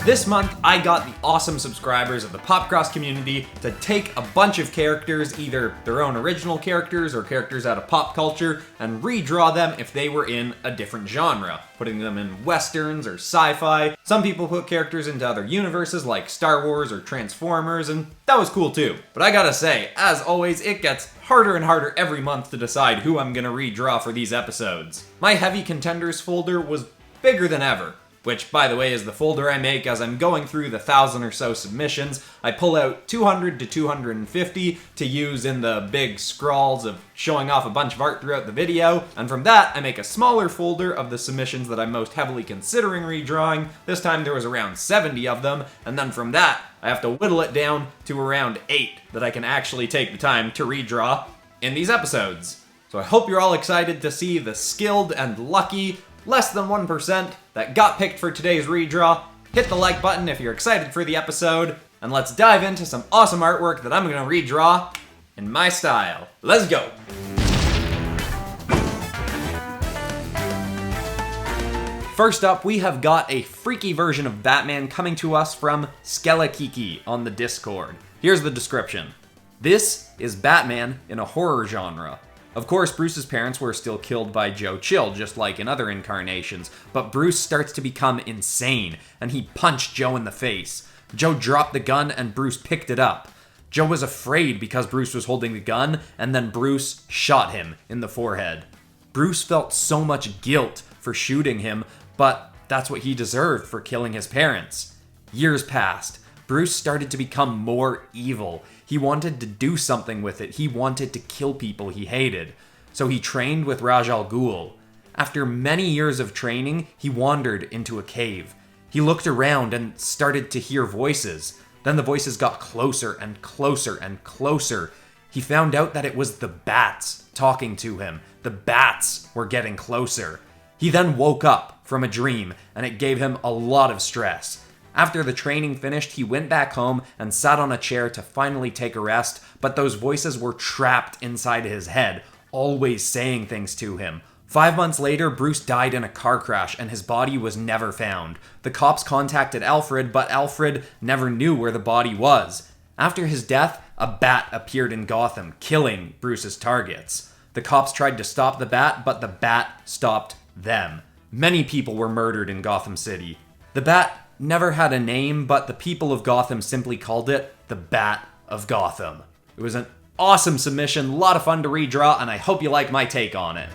This month, I got the awesome subscribers of the PopCross community to take a bunch of characters, either their own original characters or characters out of pop culture, and redraw them if they were in a different genre, putting them in westerns or sci-fi. Some people put characters into other universes like Star Wars or Transformers, and that was cool too. But I gotta say, as always, it gets harder and harder every month to decide who I'm gonna redraw for these episodes. My heavy contenders folder was bigger than ever. Which, by the way, is the folder I make as I'm going through the 1,000 or so submissions. I pull out 200 to 250 to use in the big scrawls of showing off a bunch of art throughout the video, and from that I make a smaller folder of the submissions that I'm most heavily considering redrawing. This time there was around 70 of them, and then from that I have to whittle it down to around 8 that I can actually take the time to redraw in these episodes. So I hope you're all excited to see the skilled and lucky less than 1% that got picked for today's redraw. Hit the like button if you're excited for the episode, and let's dive into some awesome artwork that I'm gonna redraw in my style. Let's go! First up, we have got a freaky version of Batman coming to us from Skelekiki on the Discord. Here's the description. This is Batman in a horror genre. Of course, Bruce's parents were still killed by Joe Chill, just like in other incarnations, but Bruce starts to become insane, and he punched Joe in the face. Joe dropped the gun, and Bruce picked it up. Joe was afraid because Bruce was holding the gun, and then Bruce shot him in the forehead. Bruce felt so much guilt for shooting him, but that's what he deserved for killing his parents. Years passed. Bruce started to become more evil. He wanted to do something with it. He wanted to kill people he hated. So he trained with Raj Al Ghul. After many years of training, he wandered into a cave. He looked around and started to hear voices. Then the voices got closer and closer and closer. He found out that it was the bats talking to him. The bats were getting closer. He then woke up from a dream, and it gave him a lot of stress. After the training finished, he went back home and sat on a chair to finally take a rest, but those voices were trapped inside his head, always saying things to him. 5 months later, Bruce died in a car crash and his body was never found. The cops contacted Alfred, but Alfred never knew where the body was. After his death, a bat appeared in Gotham, killing Bruce's targets. The cops tried to stop the bat, but the bat stopped them. Many people were murdered in Gotham City. The bat never had a name, but the people of Gotham simply called it the Bat of Gotham. It was an awesome submission, a lot of fun to redraw, and I hope you like my take on it.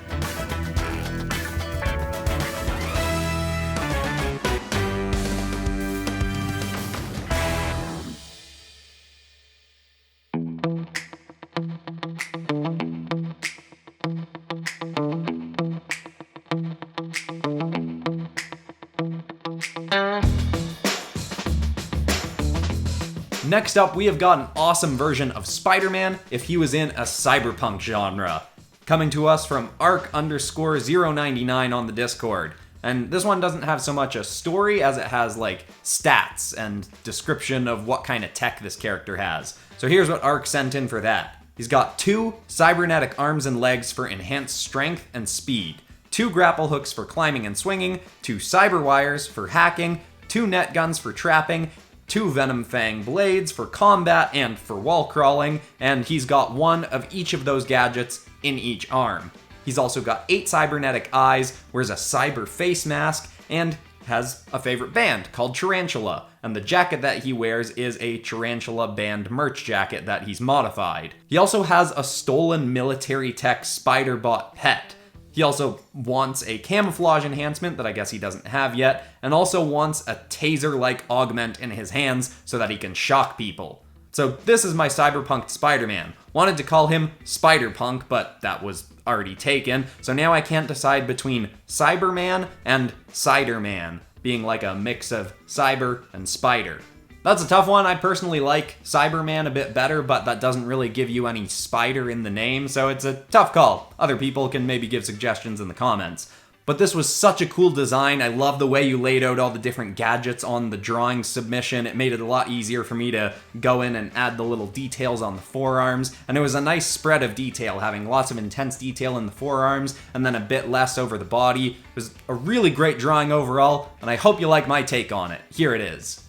Next up, we have got an awesome version of Spider-Man if he was in a cyberpunk genre. Coming to us from arc_099 on the Discord. And this one doesn't have so much a story as it has like stats and description of what kind of tech this character has. So here's what Arc sent in for that. He's got 2 cybernetic arms and legs for enhanced strength and speed, 2 grapple hooks for climbing and swinging, 2 cyber wires for hacking, 2 net guns for trapping, 2 Venom Fang blades for combat and for wall crawling, and he's got 1 of each of those gadgets in each arm. He's also got 8 cybernetic eyes, wears a cyber face mask, and has a favorite band called Tarantula, and the jacket that he wears is a Tarantula band merch jacket that he's modified. He also has a stolen military tech Spider-Bot pet. He also wants a camouflage enhancement that I guess he doesn't have yet, and also wants a taser-like augment in his hands so that he can shock people. So this is my Cyberpunk Spider-Man. Wanted to call him Spider-Punk, but that was already taken, so now I can't decide between Cyberman and Cider-Man, being like a mix of cyber and spider. That's a tough one. I personally like Cyberman a bit better, but that doesn't really give you any spider in the name, so it's a tough call. Other people can maybe give suggestions in the comments. But this was such a cool design. I love the way you laid out all the different gadgets on the drawing submission. It made it a lot easier for me to go in and add the little details on the forearms. And it was a nice spread of detail, having lots of intense detail in the forearms and then a bit less over the body. It was a really great drawing overall, and I hope you like my take on it. Here it is.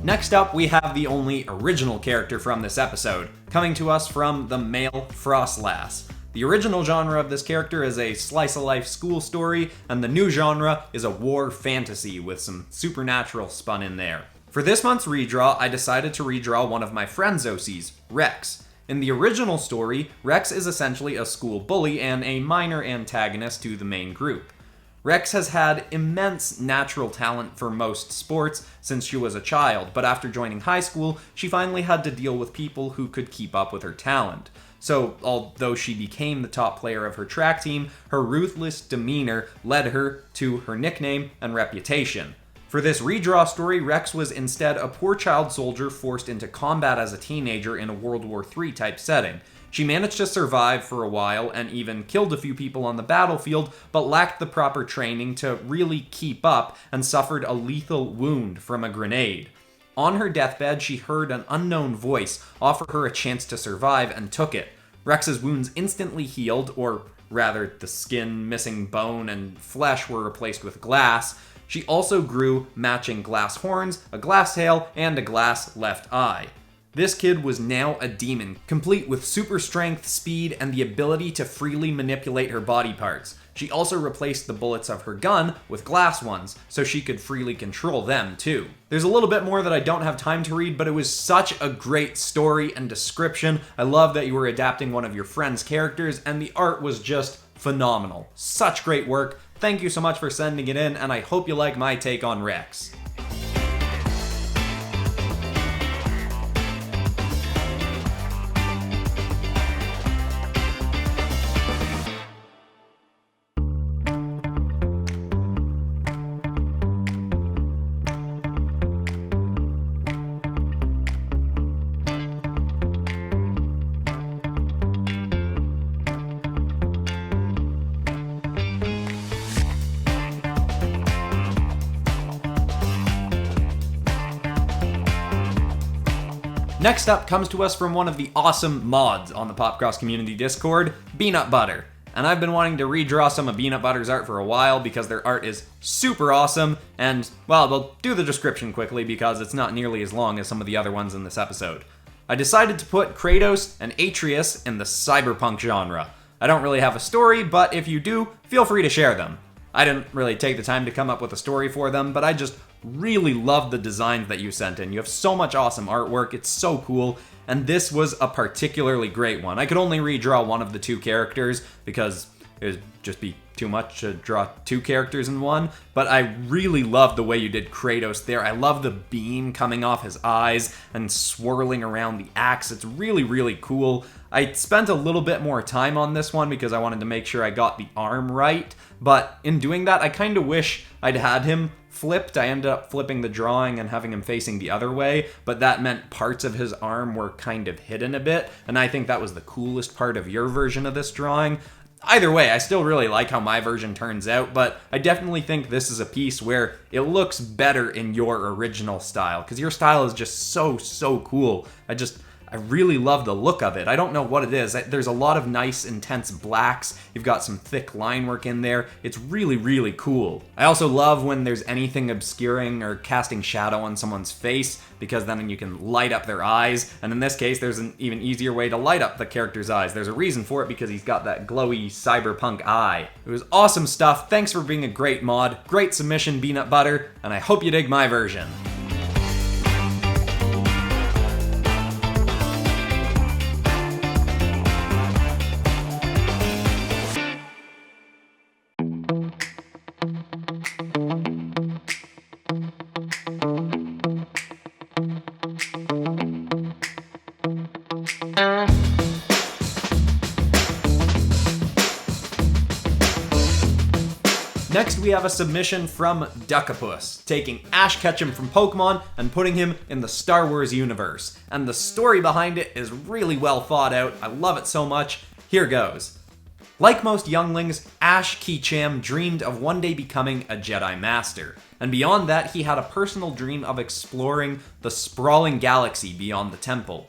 Next up, we have the only original character from this episode, coming to us from the male Frostlass. The original genre of this character is a slice-of-life school story, and the new genre is a war fantasy with some supernatural spun in there. For this month's redraw, I decided to redraw one of my friend's OCs, Rex. In the original story, Rex is essentially a school bully and a minor antagonist to the main group. Rex has had immense natural talent for most sports since she was a child, but after joining high school, she finally had to deal with people who could keep up with her talent. So, although she became the top player of her track team, her ruthless demeanor led her to her nickname and reputation. For this redraw story, Rex was instead a poor child soldier forced into combat as a teenager in a World War III type setting. She managed to survive for a while and even killed a few people on the battlefield, but lacked the proper training to really keep up and suffered a lethal wound from a grenade. On her deathbed, she heard an unknown voice offer her a chance to survive and took it. Rex's wounds instantly healed, or rather, the skin, missing bone, and flesh were replaced with glass. She also grew matching glass horns, a glass tail, and a glass left eye. This kid was now a demon, complete with super strength, speed, and the ability to freely manipulate her body parts. She also replaced the bullets of her gun with glass ones, so she could freely control them too. There's a little bit more that I don't have time to read, but it was such a great story and description. I love that you were adapting one of your friend's characters, and the art was just phenomenal. Such great work. Thank you so much for sending it in, and I hope you like my take on Rex. Next up comes to us from one of the awesome mods on the PopCross Community Discord, Peanut Butter. And I've been wanting to redraw some of Peanut Butter's art for a while because their art is super awesome, and, well, we'll do the description quickly because it's not nearly as long as some of the other ones in this episode. I decided to put Kratos and Atreus in the cyberpunk genre. I don't really have a story, but if you do, feel free to share them. I didn't really take the time to come up with a story for them, but I just really love the designs that you sent in. You have so much awesome artwork, it's so cool, and this was a particularly great one. I could only redraw one of the two characters because it would just be too much to draw two characters in one, but I really love the way you did Kratos there. I love the beam coming off his eyes and swirling around the axe. It's really, really cool. I spent a little bit more time on this one because I wanted to make sure I got the arm right, but in doing that, I kind of wish I'd had him flipped. I ended up flipping the drawing and having him facing the other way, but that meant parts of his arm were kind of hidden a bit, and I think that was the coolest part of your version of this drawing. Either way, I still really like how my version turns out, but I definitely think this is a piece where it looks better in your original style, because your style is just so cool. I really love the look of it. I don't know what it is. There's a lot of nice, intense blacks. You've got some thick line work in there. It's really, really cool. I also love when there's anything obscuring or casting shadow on someone's face, because then you can light up their eyes. And in this case, there's an even easier way to light up the character's eyes. There's a reason for it because he's got that glowy cyberpunk eye. It was awesome stuff. Thanks for being a great mod. Great submission, Peanut Butter. And I hope you dig my version. Next, we have a submission from Duckapus, taking Ash Ketchum from Pokemon and putting him in the Star Wars universe. And the story behind it is really well thought out. I love it so much. Here goes. Like most younglings, Ash Ketchum dreamed of one day becoming a Jedi Master. And beyond that, he had a personal dream of exploring the sprawling galaxy beyond the temple.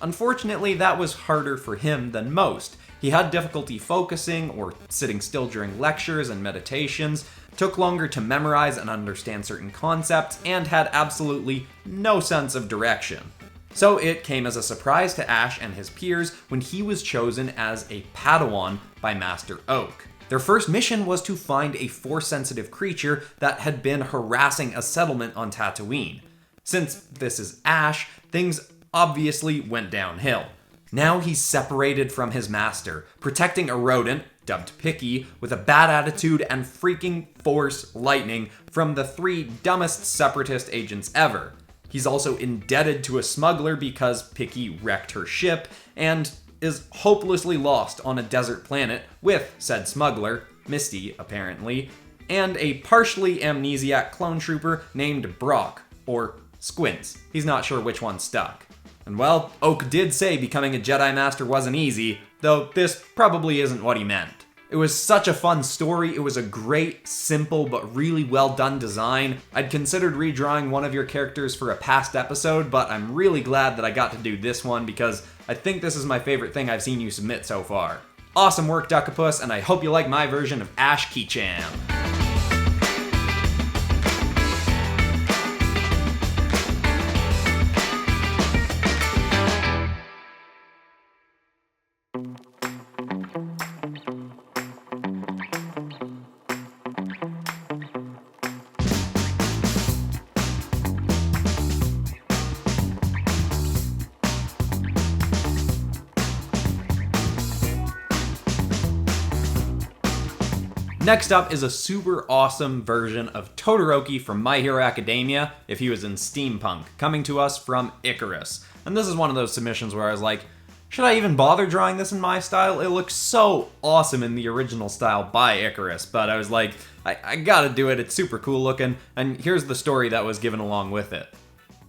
Unfortunately, that was harder for him than most. He had difficulty focusing or sitting still during lectures and meditations, took longer to memorize and understand certain concepts, and had absolutely no sense of direction. So it came as a surprise to Ash and his peers when he was chosen as a Padawan by Master Oak. Their first mission was to find a Force-sensitive creature that had been harassing a settlement on Tatooine. Since this is Ash, things obviously went downhill. Now he's separated from his master, protecting a rodent, dubbed Picky, with a bad attitude and freaking Force lightning from the 3 dumbest Separatist agents ever. He's also indebted to a smuggler because Picky wrecked her ship, and is hopelessly lost on a desert planet with said smuggler, Misty apparently, and a partially amnesiac clone trooper named Brock, or Squints. He's not sure which one stuck. And well, Oak did say becoming a Jedi Master wasn't easy, though this probably isn't what he meant. It was such a fun story. It was a great, simple, but really well done design. I'd considered redrawing one of your characters for a past episode, but I'm really glad that I got to do this one because I think this is my favorite thing I've seen you submit so far. Awesome work, Duckapus, and I hope you like my version of Ash Ketchum. Next up is a super awesome version of Todoroki from My Hero Academia, if he was in steampunk, coming to us from Icarus. And this is one of those submissions where I was like, should I even bother drawing this in my style? It looks so awesome in the original style by Icarus, but I was like, I gotta do it, it's super cool looking, and here's the story that was given along with it.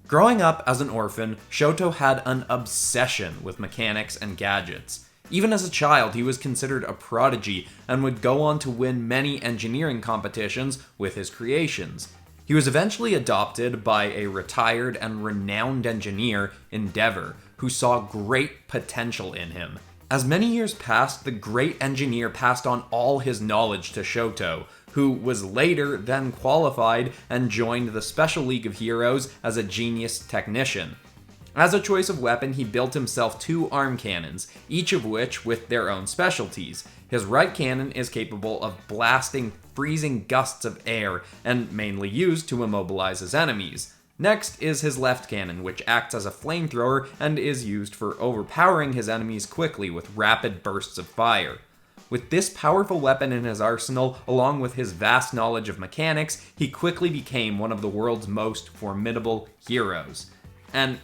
Growing up as an orphan, Shoto had an obsession with mechanics and gadgets. Even as a child, he was considered a prodigy and would go on to win many engineering competitions with his creations. He was eventually adopted by a retired and renowned engineer, Endeavor, who saw great potential in him. As many years passed, the great engineer passed on all his knowledge to Shoto, who was later then qualified and joined the Special League of Heroes as a genius technician. As a choice of weapon, he built himself 2 arm cannons, each of which with their own specialties. His right cannon is capable of blasting freezing gusts of air and mainly used to immobilize his enemies. Next is his left cannon, which acts as a flamethrower and is used for overpowering his enemies quickly with rapid bursts of fire. With this powerful weapon in his arsenal, along with his vast knowledge of mechanics, he quickly became one of the world's most formidable heroes. And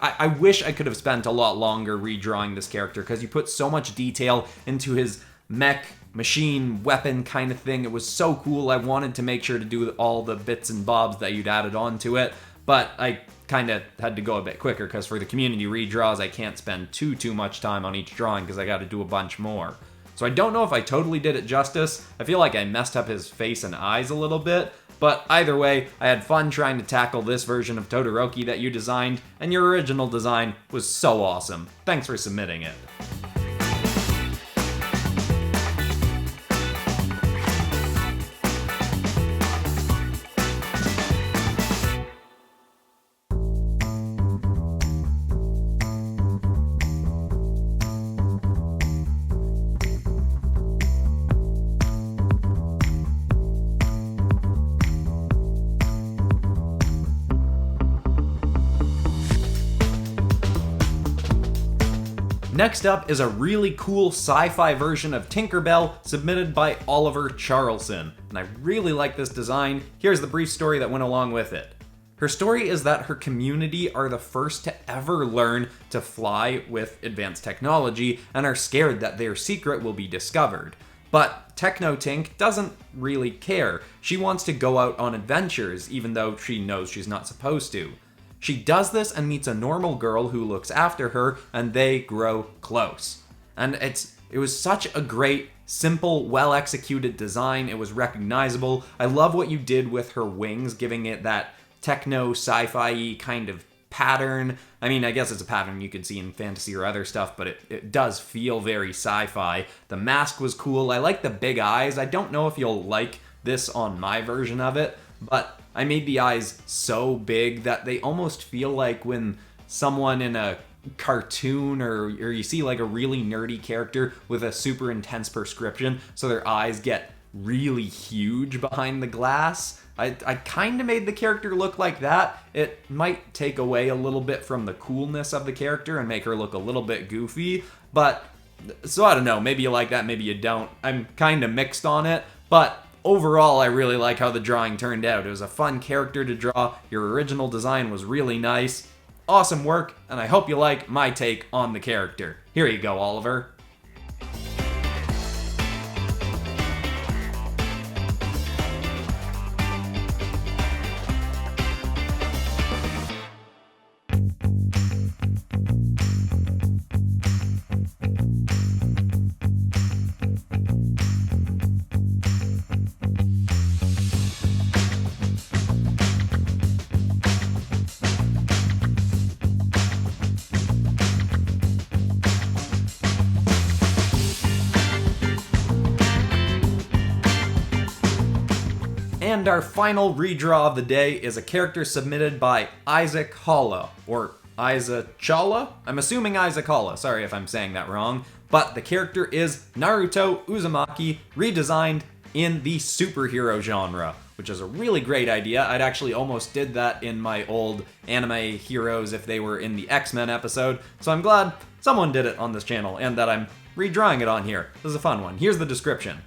I wish I could have spent a lot longer redrawing this character because you put so much detail into his mech, machine, weapon kind of thing. It was so cool. I wanted to make sure to do all the bits and bobs that you'd added onto it, but I kind of had to go a bit quicker because for the community redraws, I can't spend too much time on each drawing because I got to do a bunch more. So I don't know if I totally did it justice. I feel like I messed up his face and eyes a little bit, but either way, I had fun trying to tackle this version of Todoroki that you designed, and your original design was so awesome. Thanks for submitting it. Next up is a really cool sci-fi version of Tinkerbell submitted by Oliver Charlson, and I really like this design. Here's the brief story that went along with it. Her story is that her community are the first to ever learn to fly with advanced technology and are scared that their secret will be discovered. But Techno Tink doesn't really care. She wants to go out on adventures, even though she knows she's not supposed to. She does this and meets a normal girl who looks after her, and they grow close. And it was such a great, simple, well-executed design. It was recognizable. I love what you did with her wings, giving it that techno sci-fi kind of pattern. I mean, I guess it's a pattern you could see in fantasy or other stuff, but it does feel very sci-fi. The mask was cool. I like the big eyes. I don't know if you'll like this on my version of it, but I made the eyes so big that they almost feel like when someone in a cartoon or you see like a really nerdy character with a super intense prescription, so their eyes get really huge behind the glass. I kind of made the character look like that. It might take away a little bit from the coolness of the character and make her look a little bit goofy, but so I don't know, maybe you like that, maybe you don't. I'm kind of mixed on it, but overall I really like how the drawing turned out. It was a fun character to draw. Your original design was really nice. Awesome work, and I hope you like my take on the character. Here you go, Oliver. And our final redraw of the day is a character submitted by Isaac Halla, or Isaac Chala? I'm assuming Isaac Halla, sorry if I'm saying that wrong. But the character is Naruto Uzumaki, redesigned in the superhero genre, which is a really great idea. I'd actually almost did that in my old anime heroes if they were in the X-Men episode, so I'm glad someone did it on this channel and that I'm redrawing it on here. This is a fun one. Here's the description.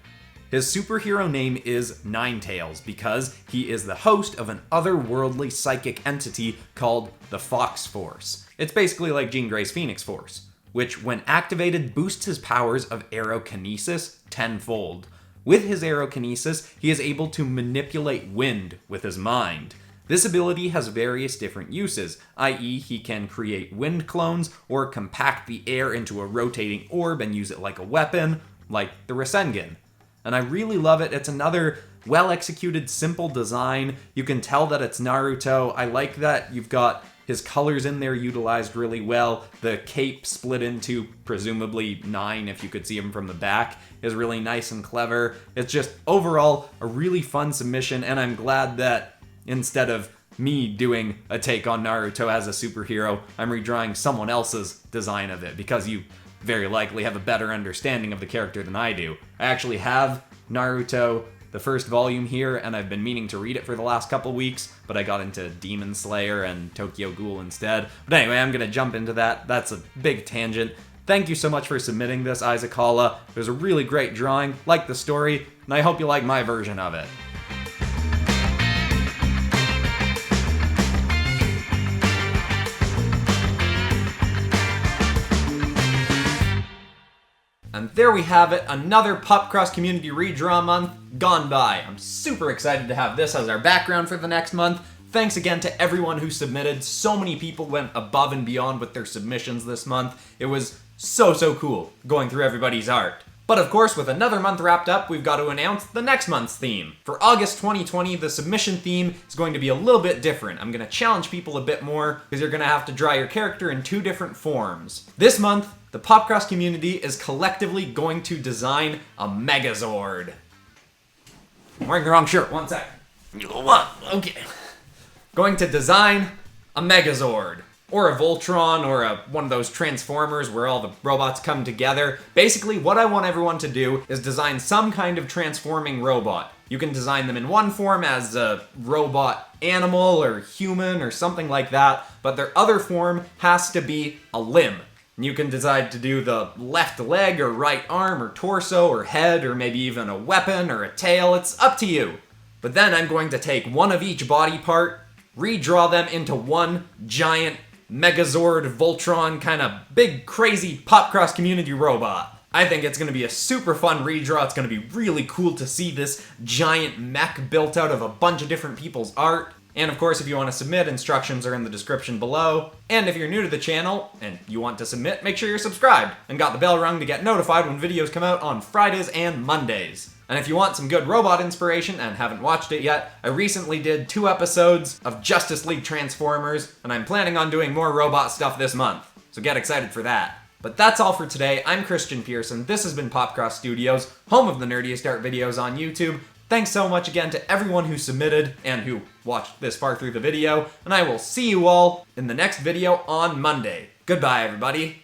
His superhero name is Ninetales because he is the host of an otherworldly psychic entity called the Fox Force. It's basically like Jean Grey's Phoenix Force, which when activated boosts his powers of aerokinesis tenfold. With his aerokinesis, he is able to manipulate wind with his mind. This ability has various different uses, i.e. he can create wind clones or compact the air into a rotating orb and use it like a weapon, like the Rasengan. And I really love it. It's another well-executed, simple design. You can tell that it's Naruto. I like that you've got his colors in there utilized really well. The cape split into presumably 9, if you could see him from the back, is really nice and clever. It's just overall a really fun submission, and I'm glad that instead of me doing a take on Naruto as a superhero, I'm redrawing someone else's design of it, because you very likely have a better understanding of the character than I do. I actually have Naruto, the first volume here, and I've been meaning to read it for the last couple weeks, but I got into Demon Slayer and Tokyo Ghoul instead. But anyway, I'm gonna jump into that. That's a big tangent. Thank you so much for submitting this, Isaac Halla. It was a really great drawing, like the story, and I hope you like my version of it. And there we have it, another PopCross Community Redraw month gone by. I'm super excited to have this as our background for the next month. Thanks again to everyone who submitted. So many people went above and beyond with their submissions this month. It was so cool going through everybody's art. But of course, with another month wrapped up, we've got to announce the next month's theme. For August 2020, the submission theme is going to be a little bit different. I'm going to challenge people a bit more, because you're going to have to draw your character in 2 different forms. This month, the PopCross community is collectively going to design a Megazord. I'm wearing the wrong shirt, one sec. Okay. Going to design a Megazord. Or a Voltron, or one of those Transformers where all the robots come together. Basically, what I want everyone to do is design some kind of transforming robot. You can design them in one form as a robot animal or human or something like that, but their other form has to be a limb. You can decide to do the left leg or right arm or torso or head or maybe even a weapon or a tail. It's up to you. But then I'm going to take one of each body part, redraw them into one giant Megazord, Voltron, kind of big, crazy PopCross community robot. I think it's going to be a super fun redraw. It's going to be really cool to see this giant mech built out of a bunch of different people's art. And of course, if you want to submit, instructions are in the description below. And if you're new to the channel and you want to submit, make sure you're subscribed and got the bell rung to get notified when videos come out on Fridays and Mondays. And if you want some good robot inspiration and haven't watched it yet, I recently did 2 episodes of Justice League Transformers, and I'm planning on doing more robot stuff this month. So get excited for that. But that's all for today. I'm Christian Pearson. This has been PopCross Studios, home of the nerdiest art videos on YouTube. Thanks so much again to everyone who submitted and who watched this far through the video, and I will see you all in the next video on Monday. Goodbye, everybody.